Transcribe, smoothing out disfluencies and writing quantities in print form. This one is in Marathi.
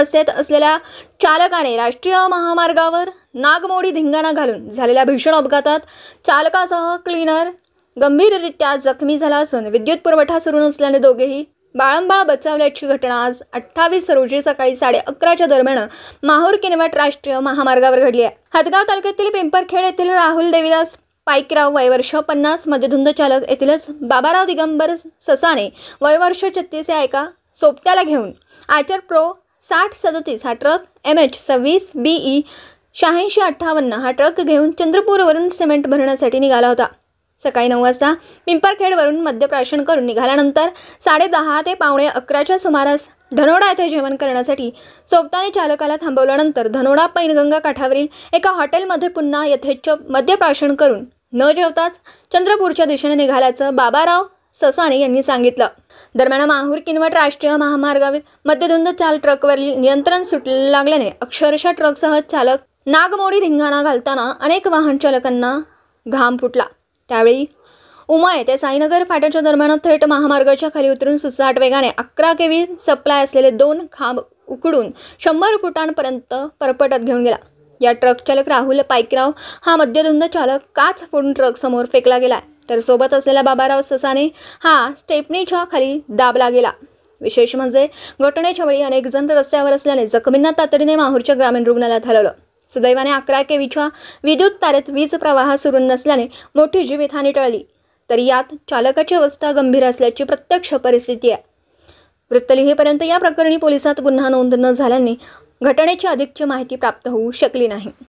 अवस्थेत असलेल्या चालकाने राष्ट्रीय महामार्गावर नागमोडी धिंगाणा घालून झालेल्या भीषण अपघातात चालकासह क्लीनर गंभीररित्या जखमी झाला असून विद्युत पुरवठा सुरू नसल्याने दोघेही बाळंबाळ बचावल्याची घटना आज 28 रोजी सकाळी 11:30च्या दरम्यान माहूर किनवट राष्ट्रीय महामार्गावर घडली आहे। हदगाव तालुक्यातील पिंपरखेड येथील राहुल देवीदास पाईकराव वय वर्ष 50 मध्यधुंद चालक येथीलच बाबाराव दिगंबर ससाने वय वर्ष 36 या एका सोबत्याला घेऊन आयचर प्रो 6037 हा ट्रक MH26 BE 8658 हा ट्रक घेऊन चंद्रपूरवरून सिमेंट भरण्यासाठी निघाला होता। सकाळी 9 वाजता पिंपरखेडवरून मद्यप्राशन करून निघाल्यानंतर 10:30 ते 11:15च्या सुमारास धनोडा येथे जेवण करण्यासाठी सोबताने चालकाला थांबवल्यानंतर धनोडा पैनगंगा काठावरील एका हॉटेलमध्ये पुन्हा यथेच्छ मद्यप्राशन करून न जेवताच चंद्रपूरच्या दिशेने निघाल्याचं बाबाराव ससाने यांनी सांगितलं। दरम्यान माहूर किनवट राष्ट्रीय महामार्गावर मध्यधुंद चाल ट्रकवरील नियंत्रण सुटले लागल्याने अक्षरशः ट्रकसह चालक नागमोडी धिंगाणा घालताना अनेक वाहन चालकांना घाम फुटला। त्यावेळी उमाय ते साईनगर फाट्याच्या दरम्यान थेट महामार्गाच्या खाली उतरून सुसाट वेगाने 11 kV सप्लाय असलेले 2 खांब उकडून 100 फुटांपर्यंत परपटत घेऊन गेला। या ट्रक चालक राहुल पाईकराव हा मध्यधुंद चालक काच फोडून ट्रक समोर फेकला गेला, तर सोबत असलेला बाबाराव ससाने हा स्टेपनीच्या खाली दाबला गेला। विशेष म्हणजे घटनेच्या वेळी अनेक जण रस्त्यावर असल्याने जखमींना तातडीने माहूरच्या ग्रामीण रुग्णालयात हलवलं। सुदैवाने 11 kVच्या विद्युत तारेत वीज प्रवाह सुरू नसल्याने मोठी जीवितहानी टळली, तरी यात चालकाची अवस्था गंभीर असल्याची प्रत्यक्ष परिस्थिती आहे। वृत्त लिहिपर्यंत या प्रकरणी पोलिसात गुन्हा नोंद न झाल्याने घटनेची अधिकची माहिती प्राप्त होऊ शकली नाही।